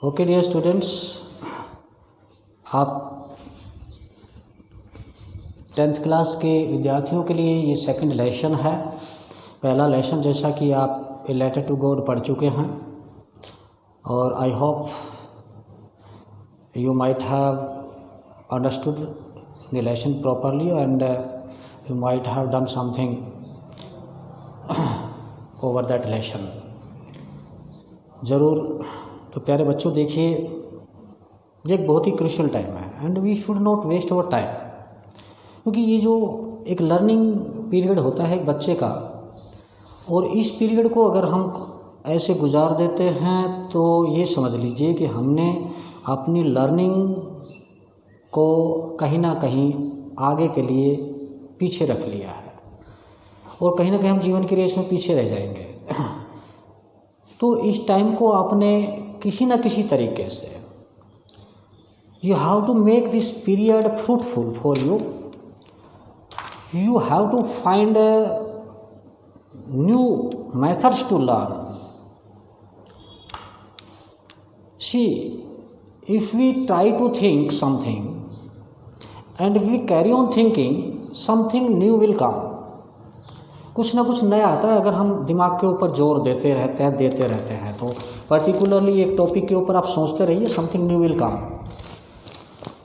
Okay dear students, आप 10th class के विद्यार्थियों के लिए ये सेकंड लेसन है। पहला लेसन जैसा कि आप ए लेटर टू गॉड पढ़ चुके हैं और I hope you might have understood the lesson properly and you might have done something over that lesson. ज़रूर। तो प्यारे बच्चों, देखिए ये एक बहुत ही क्रूशियल टाइम है and we should not waste our time, क्योंकि ये जो एक लर्निंग पीरियड होता है एक बच्चे का, और इस पीरियड को अगर हम ऐसे गुजार देते हैं तो ये समझ लीजिए कि हमने अपनी लर्निंग को कहीं ना कहीं आगे के लिए पीछे रख लिया है और कहीं ना कहीं हम जीवन की रेस में पीछे रह जाएंगे। तो इस टाइम को आपने किसी न किसी तरीके से you have to make this period fruitful for you. You have to find new methods to learn. See, if we try to think something and if we carry on thinking, something new will come। कुछ ना कुछ नया आता है अगर हम दिमाग के ऊपर जोर देते रहते हैं तो पर्टिकुलरली एक टॉपिक के ऊपर आप सोचते रहिए, समथिंग न्यू विल कम।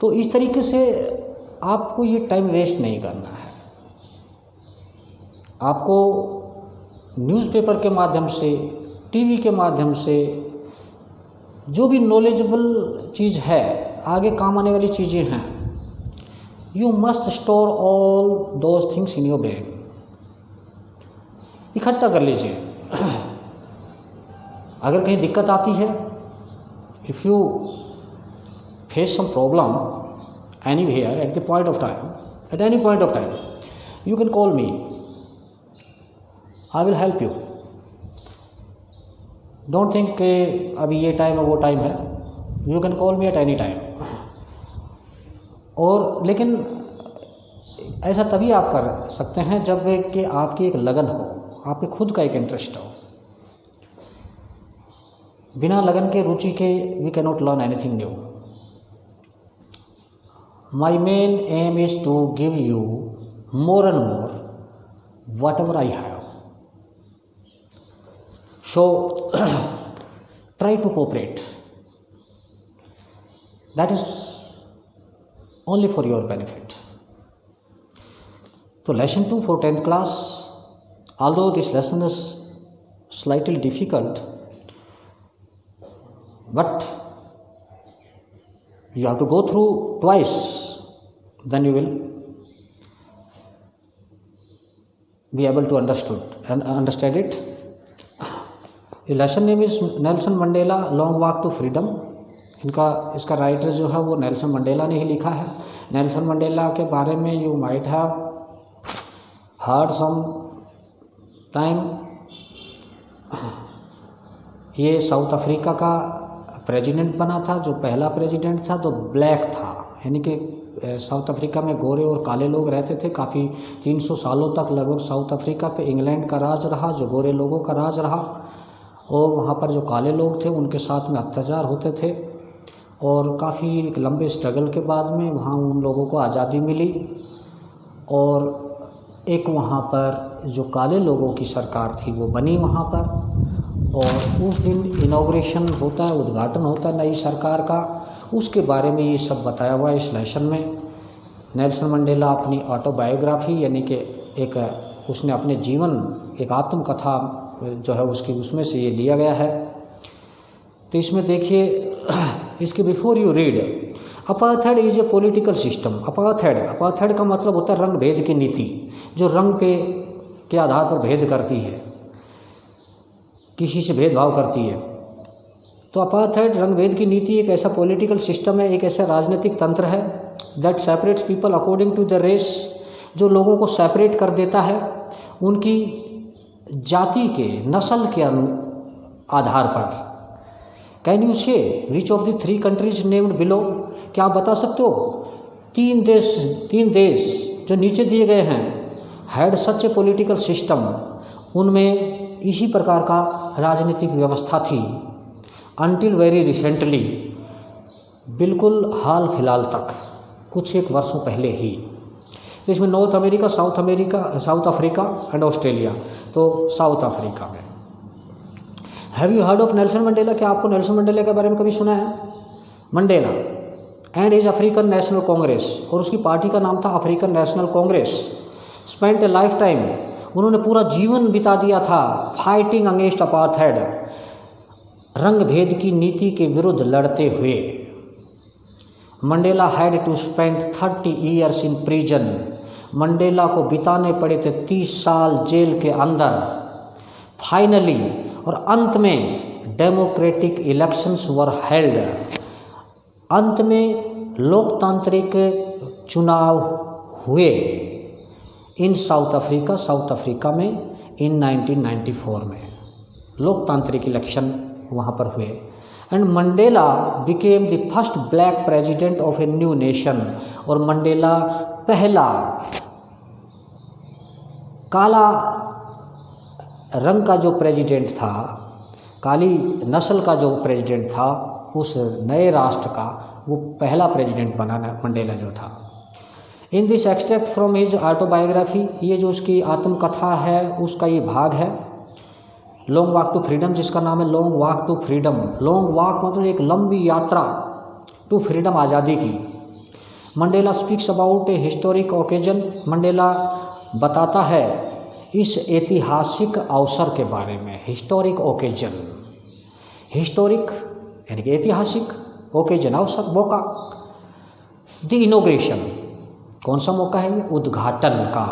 तो इस तरीके से आपको ये टाइम वेस्ट नहीं करना है। आपको न्यूज़पेपर के माध्यम से, टीवी के माध्यम से जो भी नॉलेजेबल चीज़ है, आगे काम आने वाली चीज़ें हैं, you must store all those things in your brain. इकट्ठा कर लीजिए। अगर कहीं दिक्कत आती है, if you face some problem anywhere at the point of time, at any point of time, you can call me, I will help you. Don't think कि अभी ये टाइम है वो टाइम है, you can call me at any time. और लेकिन ऐसा तभी आप कर सकते हैं जब कि आपकी एक लगन हो, आप में खुद का एक इंटरेस्ट हो। बिना लगन के, रुचि के, we can not learn anything new. My main aim is to give you more and more whatever I have. So try to cooperate. That is only for your benefit. So lesson 2 for 10th class, although this lesson is slightly difficult, but you have to go through twice, then you will be able to understand it. ये lesson name is Nelson Mandela long walk to freedom. इसका writer जो है वो Nelson Mandela ने ही लिखा है। Nelson Mandela के बारे में you might have heard some time. ये साउथ अफ्रीका का प्रेसिडेंट बना था, जो पहला प्रेसिडेंट था तो ब्लैक था, यानी कि साउथ अफ्रीका में गोरे और काले लोग रहते थे। काफ़ी 300 सालों तक लगभग साउथ अफ्रीका पे इंग्लैंड का राज रहा, जो गोरे लोगों का राज रहा, और वहाँ पर जो काले लोग थे उनके साथ में अत्याचार होते थे। और काफ़ी लंबे स्ट्रगल के बाद में वहाँ उन लोगों को आज़ादी मिली और एक वहाँ पर जो काले लोगों की सरकार थी वो बनी वहाँ पर। और उस दिन इनॉग्रेशन होता है, उद्घाटन होता है नई सरकार का। उसके बारे में ये सब बताया हुआ है इस लेसन में। नेल्सन मंडेला अपनी ऑटोबायोग्राफी, यानी कि एक उसने अपने जीवन, एक आत्मकथा जो है उसमें से ये लिया गया है। तो इसमें देखिए, इसके before you read, apartheid is a political system. Apartheid का मतलब होता है रंग भेद की नीति, जो रंग के आधार पर भेद करती है, किसी से भेदभाव करती है। तो अपार्थाइड रंग भेद की नीति एक ऐसा पॉलिटिकल सिस्टम है, एक ऐसा राजनीतिक तंत्र है that separates people according to the race, जो लोगों को सेपरेट कर देता है उनकी जाति के, नस्ल के आधार पर। कैन यू से which of the 3 countries named below? क्या आप बता सकते हो 3 देश जो नीचे दिए गए हैं had such A political system, उनमें इसी प्रकार का राजनीतिक व्यवस्था थी। अनटिल वेरी रिसेंटली, बिल्कुल हाल फिलहाल तक, कुछ एक वर्षों पहले ही। तो इसमें north America, south Africa and Australia. तो साउथ अफ्रीका में have you heard of Nelson Mandela? क्या आपको नेल्सन मंडेला के बारे में कभी सुना है? Mandela and his African national Congress, और उसकी पार्टी का नाम था अफ्रीकन नेशनल कांग्रेस। स्पेंट ए लाइफ टाइम, उन्होंने पूरा जीवन बिता दिया था फाइटिंग अगेंस्ट अपार्थाइड, रंग भेद की नीति के विरुद्ध लड़ते हुए। Mandela had to spend 30 years in prison, Mandela को बिताने पड़े थे 30 साल जेल के अंदर। फाइनली, और अंत में, डेमोक्रेटिक इलेक्शंस वर हेल्ड, अंत में लोकतांत्रिक चुनाव हुए इन साउथ अफ्रीका में इन 1994 में लोकतांत्रिक इलेक्शन वहाँ पर हुए। And Mandela became the first black president of a new nation, और मंडेला पहला काला रंग का जो प्रेसिडेंट था, काली नस्ल का जो प्रेसिडेंट था उस नए राष्ट्र का, वो पहला प्रेसिडेंट बना मंडेला जो था। In this extract from his autobiography, ये जो उसकी आत्मकथा है उसका ये भाग है, लॉन्ग वॉक टू फ्रीडम, जिसका नाम है long walk to freedom. Long walk मतलब एक लंबी यात्रा टू फ्रीडम, आज़ादी की। Mandela speaks about a historic occasion, Mandela बताता है इस ऐतिहासिक अवसर के बारे में। हिस्टोरिक ओकेजन, हिस्टोरिक यानी कि ऐतिहासिक, ओकेजन अवसर, मौका। द इनोग्रेशन, कौन सा मौका है ये? उद्घाटन का।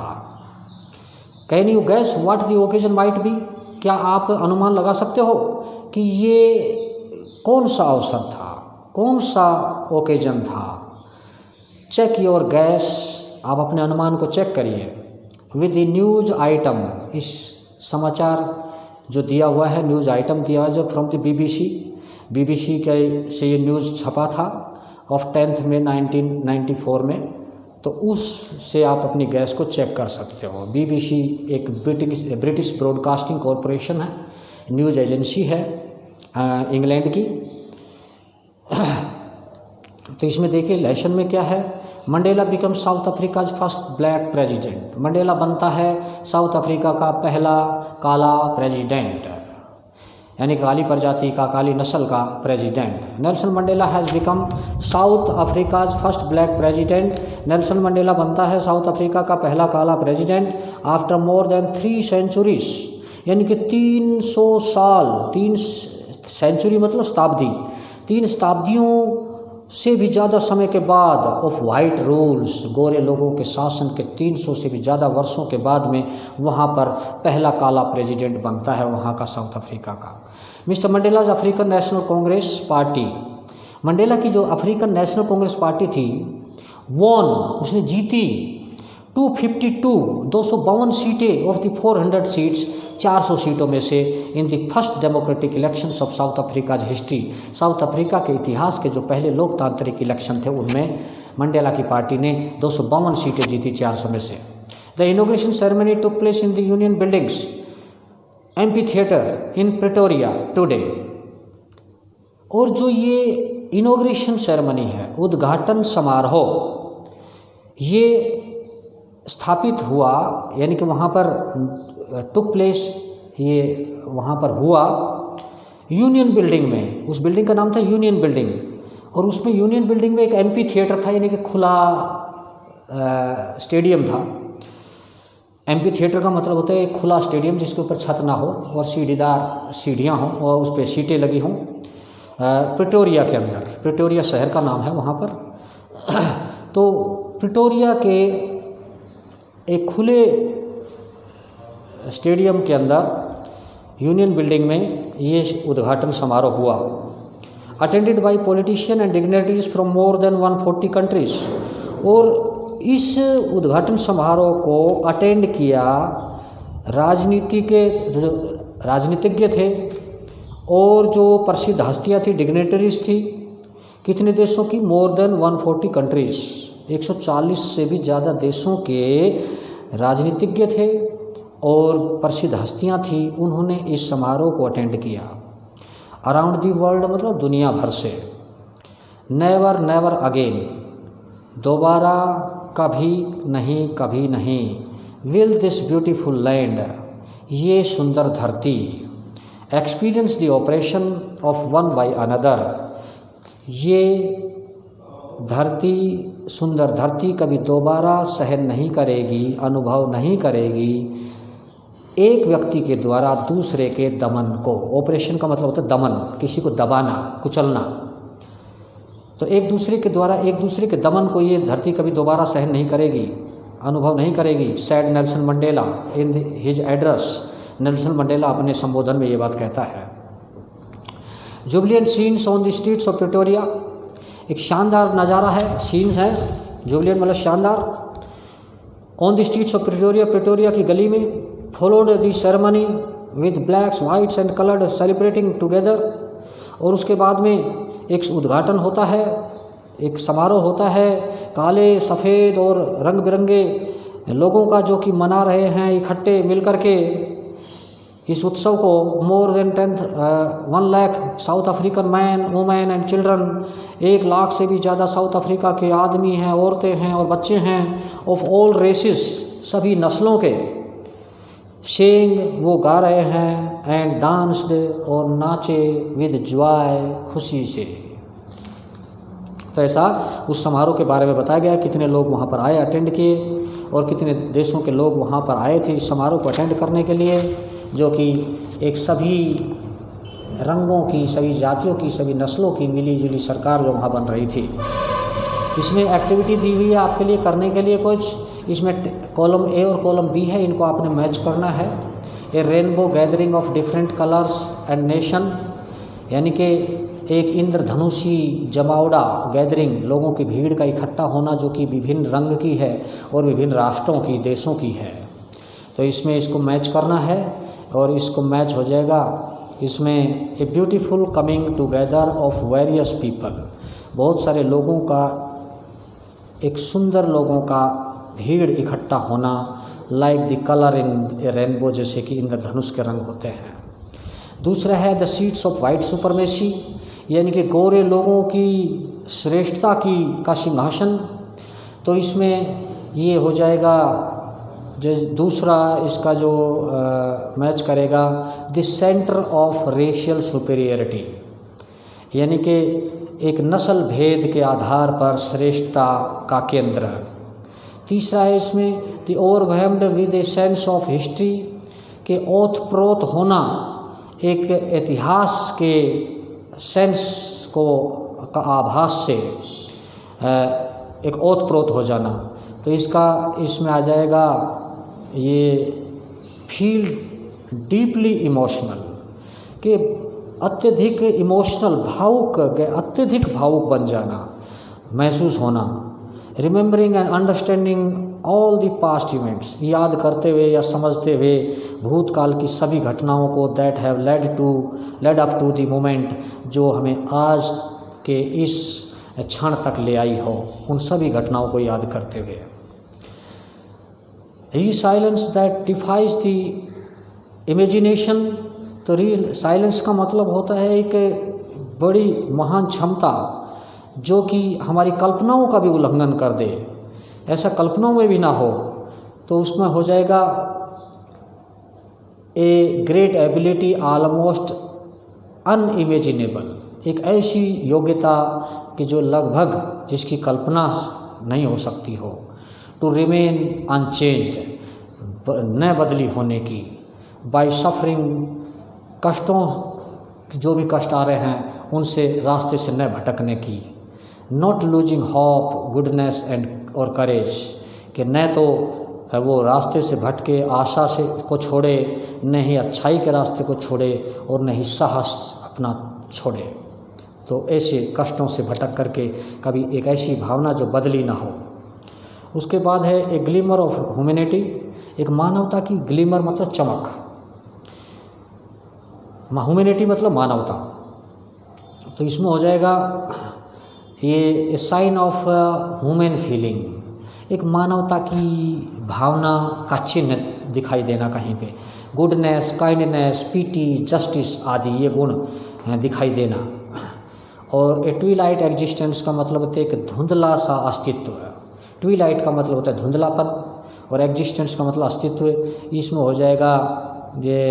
Can you gas what the occasion might be? क्या आप अनुमान लगा सकते हो कि ये कौन सा अवसर था, कौन सा ओकेजन था? चेक योर गैस, आप अपने अनुमान को चेक करिए। विद द न्यूज आइटम, इस समाचार जो दिया हुआ है, न्यूज़ आइटम दिया हुआ जो फ्रॉम द बीबीसी के से ये न्यूज़ छपा था ऑफ 10 मई 1994 में, तो उससे आप अपनी गैस को चेक कर सकते हो। बीबीसी एक ब्रिटिश ब्रॉडकास्टिंग कॉरपोरेशन है, न्यूज़ एजेंसी है इंग्लैंड की। तो इसमें देखिए लेसन में क्या है, Mandela become south Africa first black president, Mandela बनता है साउथ अफ्रीका का पहला काला प्रेसिडेंट, यानी काली प्रजाति का, काली नस्ल का president. Nelson Mandela has become South Africa's first black president, Nelson Mandela बनता है साउथ अफ्रीका का पहला काला president after more than 3 centuries, यानी कि 300 साल, 3 सेंचुरी मतलब शताब्दी, 3 शताब्दियों से भी ज़्यादा समय के बाद ऑफ वाइट रूल्स, गोरे लोगों के शासन के 300 से भी ज़्यादा वर्षों के बाद में वहाँ पर पहला काला प्रेसिडेंट बनता है वहाँ का, साउथ अफ्रीका का। Mister Mandela's African national Congress party, Mandela की जो अफ्रीकन नेशनल कांग्रेस पार्टी थी, वॉन, उसने जीती 252 सीटें ऑफ द 400 सीट्स, 400 सीटों में से in the first democratic elections of south Africa's history, south Africa के इतिहास के जो पहले लोकतांत्रिक इलेक्शन थे उनमें मंडेला की पार्टी ने 252 सीटें जीती 400 में से। The inauguration ceremony took place in the union buildings amphi theatre in Pretoria today, और जो ये इनॉग्रेशन सेरेमनी है, उद्घाटन समारोह, ये स्थापित हुआ, यानी कि वहाँ पर टुक प्लेस, ये वहाँ पर हुआ यूनियन बिल्डिंग में, उस बिल्डिंग का नाम था यूनियन बिल्डिंग, और उसमें यूनियन बिल्डिंग में एक एम्पी थिएटर था, यानी कि खुला स्टेडियम था। एम्पी थिएटर का मतलब होता है एक खुला स्टेडियम जिसके ऊपर छत ना हो और सीढ़ीदार सीढ़ियाँ हों और उस पर सीटें लगी हों। प्रिटोरिया के अंदर, प्रिटोरिया शहर का नाम है वहाँ पर। तो प्रिटोरिया के एक खुले स्टेडियम के अंदर यूनियन बिल्डिंग में ये उद्घाटन समारोह हुआ। Attended by politician and dignitaries from more than 140 countries, और इस उद्घाटन समारोह को अटेंड किया राजनीतिज्ञ थे और जो प्रसिद्ध हस्तियाँ थी, डिग्नेटरीज थी। कितने देशों की? मोर देन 140 कंट्रीज, 140 से भी ज़्यादा देशों के राजनीतिज्ञ थे और प्रसिद्ध हस्तियां थी, उन्होंने इस समारोह को अटेंड किया। अराउंड दी वर्ल्ड मतलब दुनिया भर से। नेवर नेवर अगेन, दोबारा कभी नहीं। विल दिस ब्यूटीफुल लैंड, ये सुंदर धरती। Experience the oppression of one by another, ये धरती, सुंदर धरती कभी दोबारा सहन नहीं करेगी, अनुभव नहीं करेगी एक व्यक्ति के द्वारा दूसरे के दमन को। ऑपरेशन का मतलब होता है दमन, किसी को दबाना, कुचलना। तो एक दूसरे के द्वारा एक दूसरे के दमन को ये धरती कभी दोबारा सहन नहीं करेगी, अनुभव नहीं करेगी। Said Nelson Mandela in his address, Nelson Mandela अपने संबोधन में ये बात कहता है। Jubilant scenes on the streets of Pretoria, एक शानदार नज़ारा है, सीन्स है, जुबलियंट मतलब शानदार। On the streets of Pretoria, Pretoria की गली में। Followed the ceremony with blacks whites and coloured celebrating together, और उसके बाद में एक उद्घाटन होता है, एक समारोह होता है, काले सफ़ेद और रंग बिरंगे लोगों का जो कि मना रहे हैं इकट्ठे मिलकर के इस उत्सव को। More than 1 lakh south African man, women and children, 1 lakh से भी ज़्यादा साउथ अफ्रीका के आदमी हैं, औरतें हैं और बच्चे हैं। ऑफ ऑल रेसेस, सभी नस्लों के। सेइंग, वो गा रहे हैं। एंड डांस्ड, और नाचे। विद जॉय, खुशी से। तो ऐसा उस समारोह के बारे में बताया गया, कितने लोग वहाँ पर आए, अटेंड किए, और कितने देशों के लोग वहाँ पर आए थे इस समारोह को अटेंड करने के लिए, जो कि एक सभी रंगों की, सभी जातियों की, सभी नस्लों की मिली जुली सरकार जो वहाँ बन रही थी। इसमें एक्टिविटी दी हुई है आपके लिए करने के लिए कुछ। इसमें कॉलम ए और कॉलम बी है, इनको आपने मैच करना है। A rainbow gathering of different colours and nation, यानी कि एक इंद्रधनुषी जमावड़ा गैदरिंग, लोगों की भीड़ का इकट्ठा होना जो कि विभिन्न रंग की है और विभिन्न राष्ट्रों की, देशों की है। तो इसमें इसको मैच करना है और इसको मैच हो जाएगा। इसमें a beautiful coming together of various people, बहुत सारे लोगों का, एक सुंदर लोगों का भीड़ इकट्ठा होना। Like the colour in A rainbow, जैसे कि इंद्रधनुष के रंग होते हैं। दूसरा है the seats of white supremacy, यानी कि गोरे लोगों की श्रेष्ठता का सिंहासन। तो इसमें ये हो जाएगा, जैसे दूसरा इसका जो मैच करेगा the centre of racial superiority, यानी कि एक नस्ल भेद के आधार पर श्रेष्ठता का केंद्र। तीसरा है इसमें the overwhelmed with a sense of history, के ओतप्रोत होना, एक इतिहास के सेंस को का आभास से एक ओतप्रोत हो जाना। तो इसमें आ जाएगा ये फील डीपली इमोशनल, कि अत्यधिक इमोशनल, अत्यधिक भावुक बन जाना, महसूस होना। Remembering and understanding all the past events, याद करते हुए या समझते हुए भूतकाल की सभी घटनाओं को, that have led up to the moment, जो हमें आज के इस क्षण तक ले आई हो, उन सभी घटनाओं को याद करते हुए। री silence that defies the imagination, तो री साइलेंस का मतलब होता है एक बड़ी महान क्षमता जो कि हमारी कल्पनाओं का भी उल्लंघन कर दे, ऐसा कल्पनाओं में भी ना हो। तो उसमें हो जाएगा a great ability almost unimaginable, एक ऐसी योग्यता कि जो लगभग जिसकी कल्पना नहीं हो सकती हो। टू रिमेन अनचेंज्ड, न बदली होने की। बाय सफरिंग, कष्टों, जो भी कष्ट आ रहे हैं उनसे रास्ते से न भटकने की। Not losing hope, goodness and और करेज, कि न तो वो रास्ते से भटके, आशा से को छोड़े, न ही अच्छाई के रास्ते को छोड़े, और न ही साहस अपना छोड़े। तो ऐसे कष्टों से भटक करके कभी एक ऐसी भावना जो बदली ना हो। उसके बाद है ए ग्लिमर ऑफ ह्यूमैनिटी, एक मानवता की, ग्लिमर मतलब चमक, ह्यूमैनिटी मतलब मानवता। तो इसमें हो जाएगा ये साइन ऑफ ह्यूमन फीलिंग, एक मानवता की भावना का चिन्ह दिखाई देना कहीं पे। गुडनेस, काइंडनेस, पीटी, जस्टिस आदि ये गुण दिखाई देना। और ए ट्विलाइट एग्जिस्टेंस का मतलब होता है एक धुंधला सा अस्तित्व है। ट्विलाइट का मतलब होता है धुंधलापन और एग्जिस्टेंस का मतलब अस्तित्व। इसमें हो जाएगा ये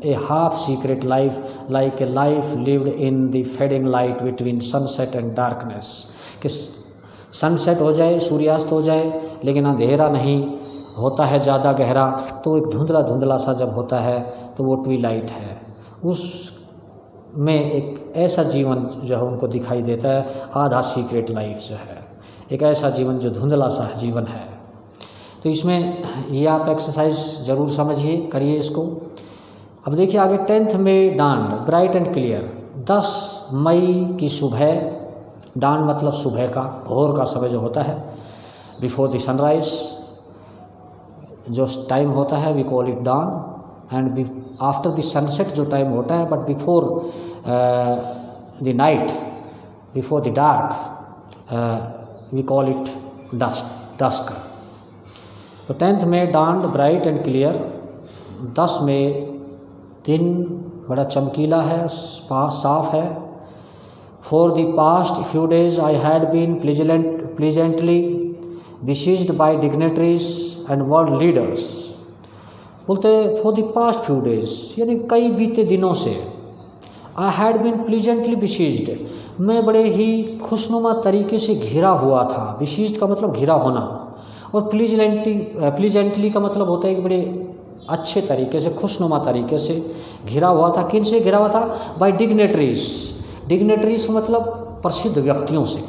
a half secret life like a life lived in the fading light between sunset and darkness, कि सनसेट हो जाए, सूर्यास्त हो जाए, लेकिन अंधेरा नहीं होता है ज़्यादा गहरा, तो एक धुंधला धुंधला सा जब होता है तो वो ट्विलाइट है। उस में एक ऐसा जीवन जो है उनको दिखाई देता है, आधा सीक्रेट लाइफ जो है, एक ऐसा जीवन जो धुंधला सा जीवन है। तो इसमें ये आप एक्सरसाइज ज़रूर समझिए, करिए इसको। अब देखिए आगे 10th में डांड ब्राइट एंड क्लियर, 10 मई की सुबह, डांड मतलब सुबह का, भोर का समय जो होता है, बिफोर द सनराइज जो टाइम होता है we call it dawn, and after the sunset जो टाइम होता है, but before the night, before the dark we call it dusk. तो 10th में डांड ब्राइट एंड क्लियर, 10 में दिन बड़ा चमकीला है, साफ है। For the past few days I had been pleasantly besieged by dignitaries and world leaders। बोलते for the past few days यानी कई बीते दिनों से, I had been pleasantly besieged, मैं बड़े ही खुशनुमा तरीके से घिरा हुआ था। besieged का मतलब घिरा होना, और प्लीजेंटली का मतलब होता है कि बड़े अच्छे तरीके से, खुशनुमा तरीके से घिरा हुआ था। किन से घिरा हुआ था? बाय डिग्नेटरीज, डिग्नेटरीज मतलब प्रसिद्ध व्यक्तियों से,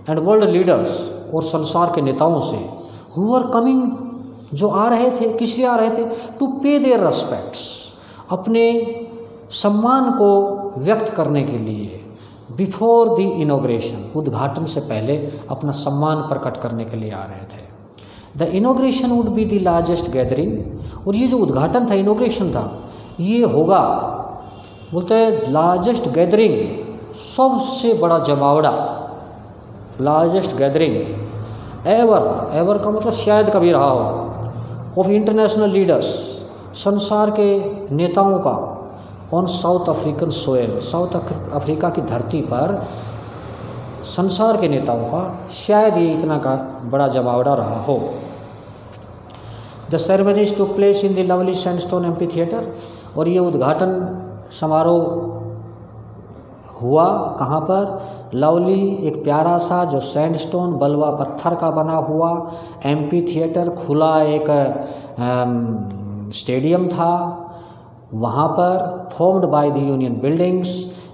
एंड वर्ल्ड लीडर्स और संसार के नेताओं से, हु आर कमिंग जो आ रहे थे, किस लिए आ रहे थे? टू पे देयर रेस्पेक्ट्स, अपने सम्मान को व्यक्त करने के लिए, बिफोर द इनॉग्रेशन, उद्घाटन से पहले अपना सम्मान प्रकट करने के लिए आ रहे थे। The inauguration would be the largest gathering, और ये जो उद्घाटन था, इनॉग्रेशन था, ये होगा, बोलते हैं लार्जेस्ट गैदरिंग, सबसे बड़ा जमावड़ा, लार्जेस्ट गैदरिंग एवर, एवर का मतलब शायद कभी रहा हो, ऑफ इंटरनेशनल लीडर्स, संसार के नेताओं का, on south African soil, south Africa की धरती पर संसार के नेताओं का शायद ये इतना का बड़ा जमावड़ा रहा हो। The ceremonies took place in the lovely sandstone amphi theatre, और ये उद्घाटन समारोह हुआ कहाँ पर? लवली, एक प्यारा सा जो सैंडस्टोन बलवा पत्थर का बना हुआ एम्पी थिएटर, खुला एक स्टेडियम था वहाँ पर, formed by the union buildings,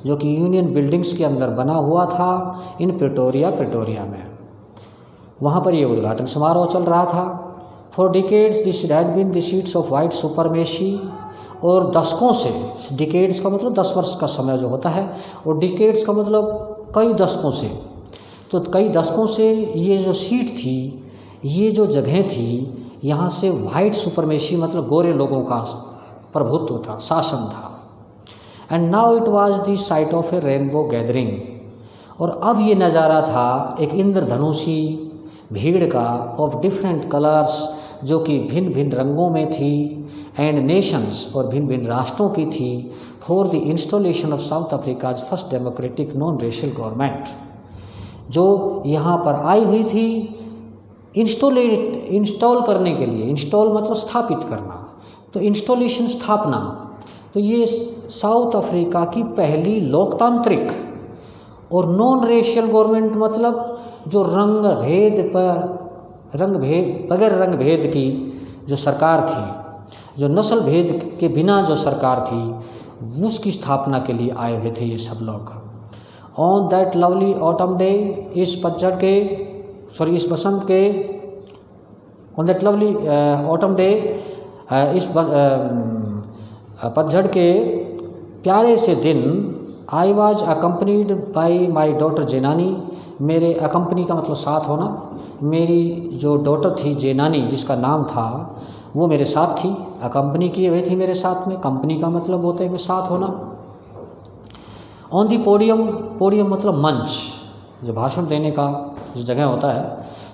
जो कि यूनियन बिल्डिंग्स के अंदर बना हुआ था, इन प्रिटोरिया, प्रिटोरिया में, वहाँ पर ये उद्घाटन समारोह चल रहा था। For decades this had been the seats of white supremacy, और दशकों से, डिकेड्स का मतलब 10 वर्ष का समय जो होता है, और डिकेड्स का मतलब कई दशकों से, तो कई दशकों से ये जो सीट थी, ये जो जगह थी, यहाँ से वाइट सुपरमेसी मतलब गोरे लोगों का प्रभुत्व था, शासन था। And now it was the site of A rainbow gathering, और अब ये नज़ारा था एक इंद्रधनुषी भीड़ का, ऑफ डिफरेंट कलर्स, जो कि भिन्न भिन्न रंगों में थी, एंड नेशंस, और भिन्न भिन्न राष्ट्रों की थी, for the installation of south Africa's first democratic non racial government, जो यहाँ पर आई हुई थी इंस्टॉल करने के लिए। इंस्टॉल मतलब स्थापित करना, तो इंस्टॉलेशन स्थापना, तो ये साउथ अफ्रीका की पहली लोकतांत्रिक और नॉन रेशियल गवर्नमेंट मतलब जो बगैर रंग भेद की जो सरकार थी, जो नस्ल भेद के बिना जो सरकार थी, उसकी स्थापना के लिए आए हुए थे ये सब लोग। On that lovely autumn day, इस बसंत के, on that lovely autumn day, इस पतझड़ के प्यारे से दिन, I was accompanied by my daughter Jenani, मेरे अकम्पनी का मतलब साथ होना, मेरी जो डॉटर थी जेनानी जिसका नाम था, वो मेरे साथ थी, अकम्पनी की हुई थी मेरे साथ में, कंपनी का मतलब होता है कि साथ होना। ऑन दी पोडियम, पोडियम मतलब मंच, जो भाषण देने का जो जगह होता है,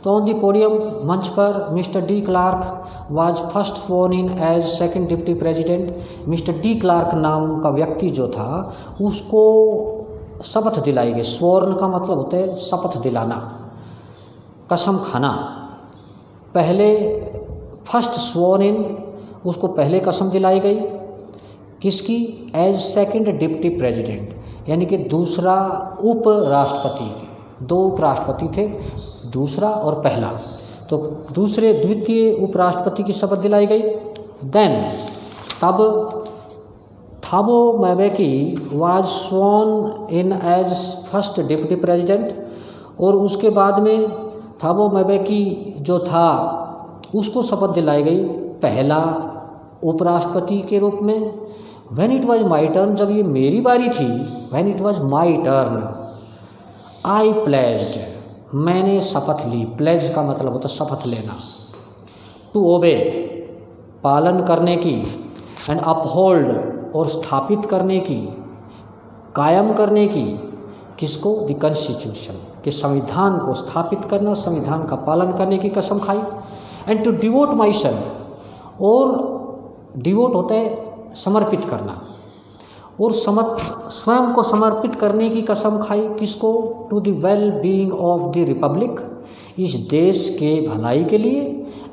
तो ऑन दी पोडियम मंच पर mister de Klerk was first sworn in as second deputy president. Mister de Klerk नाम का व्यक्ति जो था उसको शपथ दिलाई गई। स्वर्ण का मतलब होता है शपथ दिलाना, कसम खाना। पहले फर्स्ट स्worn इन, उसको पहले कसम दिलाई गई किसकी? एज सेकंड डिप्टी प्रेसिडेंट, यानी कि दूसरा उपराष्ट्रपति। दो उपराष्ट्रपति थे, दूसरा और पहला, तो दूसरे द्वितीय उपराष्ट्रपति की शपथ दिलाई गई। देन तब Thabo Mbeki was sworn in as first deputy president, और उसके बाद में थाबो म्बेकी जो था उसको शपथ दिलाई गई पहला उपराष्ट्रपति के रूप में। When it was my turn, जब ये मेरी बारी थी, when it was my turn I pledged, मैंने शपथ ली। प्लेज का मतलब होता है शपथ लेना। टू ओबे, पालन करने की, एंड अपहोल्ड, और स्थापित करने की, कायम करने की, किसको? द कॉन्स्टिट्यूशन, कि संविधान को स्थापित करना, संविधान का पालन करने की कसम खाई। And to devote myself, और डिवोट होता है समर्पित करना, और स्वयं को समर्पित करने की कसम खाई। किसको? To the well being of the republic, इस देश के भलाई के लिए,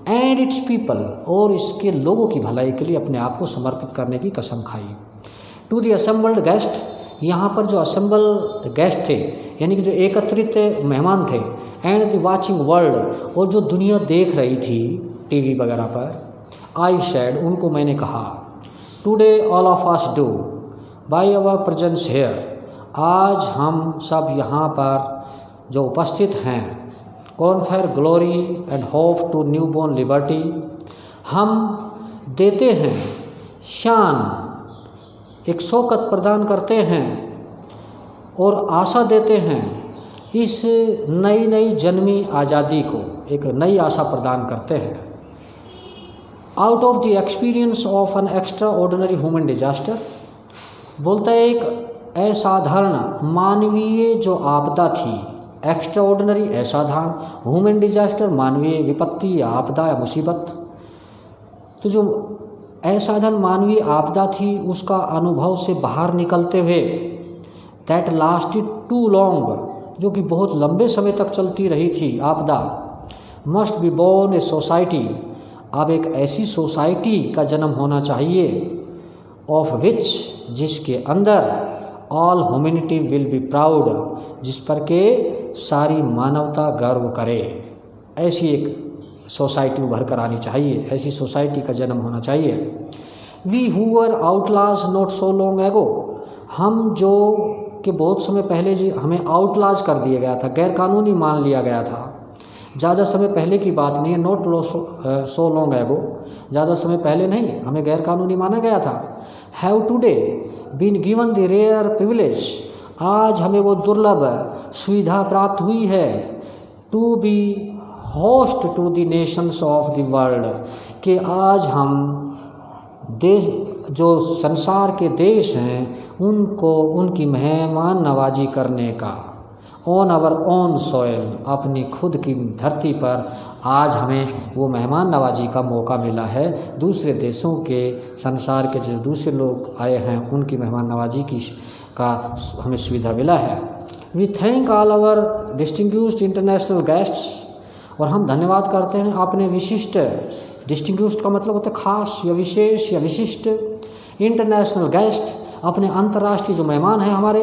एंड इट्स पीपल, और इसके लोगों की भलाई के लिए अपने आप को समर्पित करने की कसम खाई। टू द असेंबल्ड गेस्ट, यहाँ पर जो असेंबल गेस्ट थे यानी कि जो एकत्रित मेहमान थे, एंड द वाचिंग वर्ल्ड, और जो दुनिया देख रही थी टीवी वगैरह पर, आई शेड, उनको मैंने कहा, today all of us do by our presence here, आज हम सब यहाँ पर जो उपस्थित हैं, confer glory and hope to new born liberty, हम देते हैं शान, एक शौकत प्रदान करते हैं और आशा देते हैं इस नई नई जन्मी आज़ादी को, एक नई आशा प्रदान करते हैं। Out of the experience of an extra ordinary human disaster, बोलता है एक असाधारण मानवीय जो आपदा थी, एक्स्ट्रा ऑर्डिनरी असाधारण, ह्यूमन डिजास्टर मानवीय विपत्ति या आपदा या मुसीबत। तो जो असाधारण मानवीय आपदा थी उसका अनुभव से बाहर निकलते हुए, दैट लास्टेड टू लॉन्ग, जो कि बहुत लंबे समय तक चलती रही थी आपदा, must be born a society, अब एक ऐसी सोसाइटी का जन्म होना चाहिए, ऑफ विच, जिसके अंदर all humanity will be proud, जिस पर के सारी मानवता गर्व करे। ऐसी एक सोसाइटी उभर कर आनी चाहिए, ऐसी सोसाइटी का जन्म होना चाहिए। We who were outlaws not so long ago, हम जो कि बहुत समय पहले जी हमें आउटलाज कर दिया गया था, गैर कानूनी मान लिया गया था, ज़्यादा समय पहले की बात नहीं है, नॉट सो लॉन्ग एगो, ज़्यादा समय पहले नहीं, हमें गैर कानूनी माना गया था। Have today been given the rare privilege, आज हमें वो दुर्लभ सुविधा प्राप्त हुई है, to be host to the nations of the world, कि आज हम देश, जो संसार के देश हैं, उनको उनकी मेहमान नवाजी करने का, ऑन आवर ओन सॉइल, अपनी खुद की धरती पर आज हमें वो मेहमान नवाजी का मौका मिला है। दूसरे देशों के, संसार के जो दूसरे लोग आए हैं उनकी मेहमान नवाजी का हमें सुविधा मिला है। We thank all our distinguished international guests, और हम धन्यवाद करते हैं अपने विशिष्ट, डिस्टिंग्विश्ड का मतलब होता है खास या विशेष या विशिष्ट, इंटरनेशनल गेस्ट, अपने अंतर्राष्ट्रीय जो मेहमान हैं हमारे,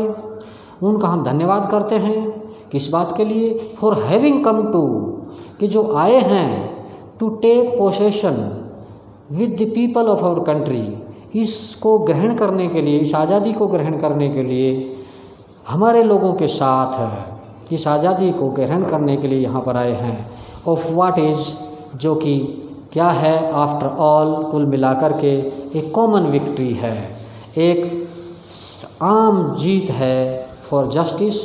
उनका हम धन्यवाद करते हैं। किस बात के लिए? फॉर हैविंग कम टू, कि जो आए हैं to take possession with the people of our country, इसको ग्रहण करने के लिए, इस आज़ादी को ग्रहण करने के लिए हमारे लोगों के साथ इस आज़ादी को ग्रहण करने के लिए यहाँ पर आए हैं। ऑफ व्हाट इज़, जो कि क्या है, आफ्टर ऑल, कुल मिलाकर के एक कॉमन विक्ट्री है, एक आम जीत है, फॉर जस्टिस,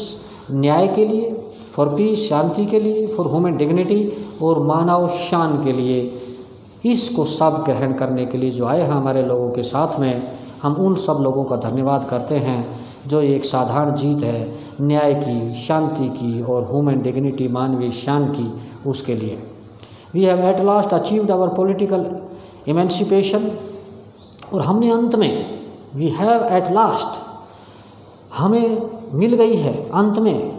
न्याय के लिए, फॉर पीस, शांति के लिए, फॉर ह्यूमन डिग्निटी, और मानव शान के लिए। इसको सब ग्रहण करने के लिए जो आए हैं हमारे लोगों के साथ में, हम उन सब लोगों का धन्यवाद करते हैं जो एक साधारण जीत है न्याय की, शांति की और ह्यूमन डिग्निटी, मानवीय शान की, उसके लिए। We have at last achieved our political emancipation, और हमने अंत में, वी हैव एट लास्ट, हमें मिल गई है अंत में,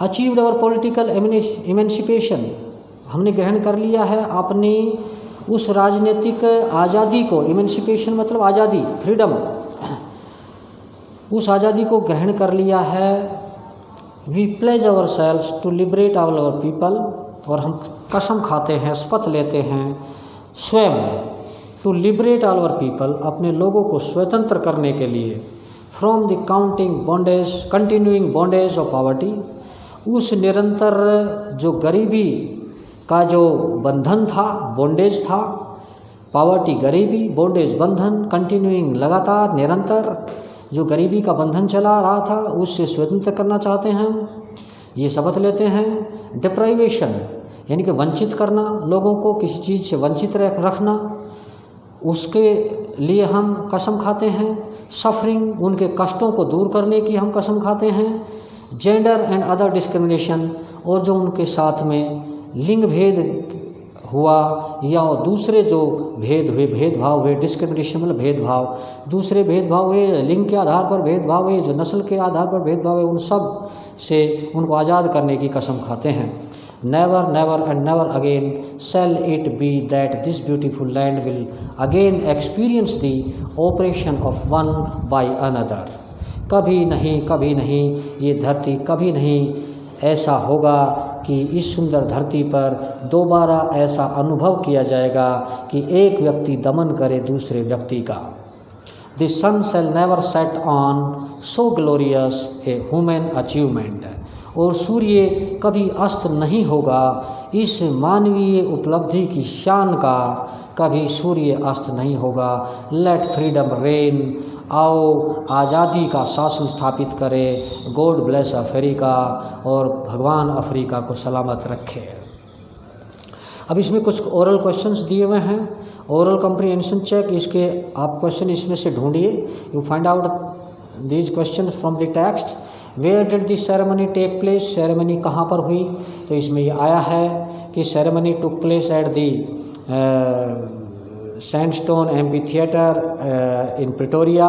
अचीव्ड आवर पॉलिटिकल इमेंसिपेशन, हमने ग्रहण कर लिया है अपनी उस राजनीतिक आज़ादी को। इमेंसिपेशन मतलब आज़ादी, फ्रीडम, उस आज़ादी को ग्रहण कर लिया है। We pledge ourselves to liberate our people, और हम कसम खाते हैं, शपथ लेते हैं स्वयं, टू लिबरेट आवर पीपल, अपने लोगों को स्वतंत्र करने के लिए, from the continuing bondage of poverty, उस निरंतर जो गरीबी का जो बंधन था, बॉन्डेज था, पॉवर्टी गरीबी, बॉन्डेज बंधन, कंटिन्यूइंग लगातार निरंतर जो गरीबी का बंधन चला रहा था, उससे स्वतंत्र करना चाहते हैं हम, ये शपथ लेते हैं। डिप्राइवेशन यानी कि वंचित करना, लोगों को किसी चीज़ से वंचित रखना, उसके लिए हम कसम खाते हैं। सफरिंग, उनके कष्टों को दूर करने की हम कसम खाते हैं। जेंडर एंड अदर डिस्क्रिमिनेशन, और जो उनके साथ में लिंग भेद हुआ या दूसरे जो भेद हुए, भेदभाव हुए, डिस्क्रिमिनेशन मतलब भेदभाव, दूसरे भेदभाव हुए, लिंग के आधार पर भेदभाव हुए, जो नस्ल के आधार पर भेदभाव है, उन सब से उनको आज़ाद करने की कसम खाते हैं। Never never and never again shall it be that this beautiful land will again experience the oppression of one by another. कभी नहीं ये धरती, कभी नहीं ऐसा होगा कि इस सुंदर धरती पर दोबारा ऐसा अनुभव किया जाएगा कि एक व्यक्ति दमन करे दूसरे व्यक्ति का। The sun shall never set on so glorious a human achievement, और सूर्य कभी अस्त नहीं होगा इस मानवीय उपलब्धि की शान का, कभी सूर्य अस्त नहीं होगा। लेट फ्रीडम रेन, आओ आज़ादी का शासन स्थापित करे। गॉड ब्लेस अफ्रीका, और भगवान अफ्रीका को सलामत रखे। अब इसमें कुछ ओरल क्वेश्चंस दिए हुए हैं, ओरल कम्प्रीहेंशन चेक, इसके आप क्वेश्चन इसमें से ढूंढिए। You find out these question from the text. Where did the ceremony take place, ceremony कहाँ पर हुई, तो इसमें ये आया है कि ceremony took place at the sandstone amphitheatre in Pretoria.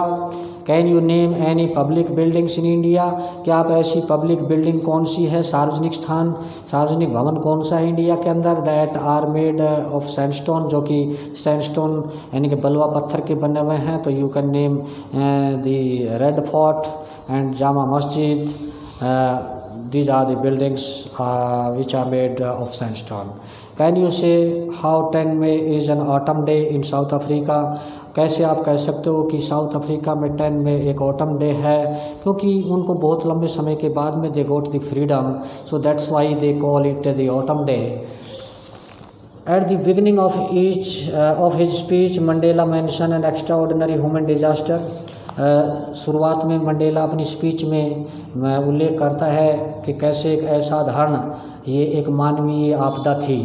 Can you name any public buildings in India, क्या आप ऐसी पब्लिक बिल्डिंग कौन सी है, सार्वजनिक स्थान, सार्वजनिक भवन कौन सा है इंडिया के अंदर, that are made of sandstone, जो कि सैंडस्टोन यानी कि बलुआ पत्थर के बने हुए हैं। तो you can name the red fort and Jama Masjid, these are the buildings which are made of sandstone. Can you say how 10 May is an autumn day in South Africa? कैसे आप कह सकते हो कि साउथ अफ्रीका में 10 मई एक ऑटम डे है, क्योंकि उनको बहुत लंबे समय के बाद में they got the freedom, so that's why they call it the autumn day. At the beginning of his speech, Mandela mentioned an extraordinary human disaster. शुरुआत में मंडेला अपनी स्पीच में उल्लेख करता है कि कैसे एक असाधारण, ये एक मानवीय आपदा थी।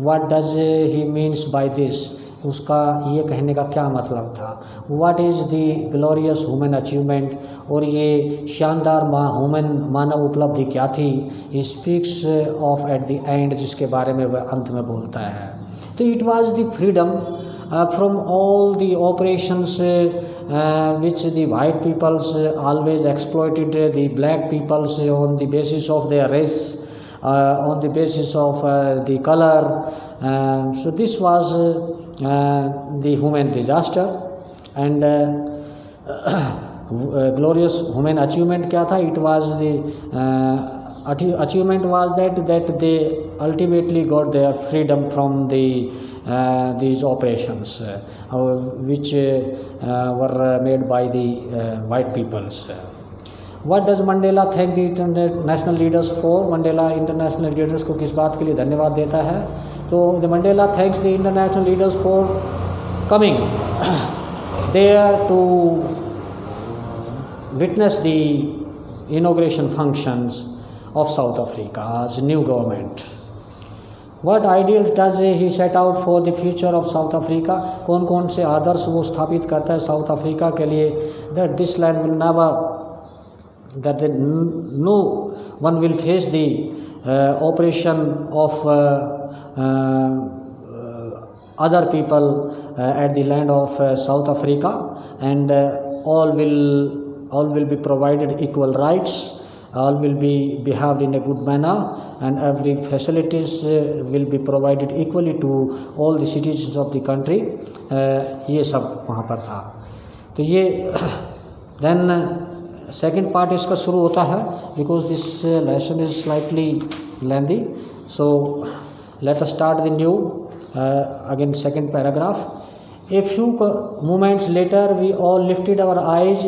What does he means by this? उसका ये कहने का क्या मतलब था। What is the glorious human achievement? और ये शानदार मानव उपलब्धि क्या थी। He speaks of at the end, जिसके बारे में वह अंत में बोलता है। तो it was the freedom from all the operations which the white peoples always exploited the black peoples on the basis of their race, on the basis of the color. So this was the human disaster, and glorious human achievement क्या था। It was the achievement was that they ultimately got their freedom from these operations which were made by the white peoples. What does Mandela thank the international leaders for? Mandela international leaders को किस बात के लिए धन्यवाद देता है। तो the Mandela thanks the international leaders for coming there to witness the inauguration functions of South Africa's new government. What ideals does he set out for the future of South Africa? कौन कौन से आदर्श वो स्थापित करता है South Africa के लिए। That this land will never that no one will face the oppression of other people at the land of South Africa, and all will be provided equal rights, all will be behaved in a good manner, and every facilities will be provided equally to all the citizens of the country. ये सब वहाँ पर था. तो ये then second part इसका शुरू होता है, because this lesson is slightly lengthy. So let us start the new again second paragraph. A few moments later we all lifted our eyes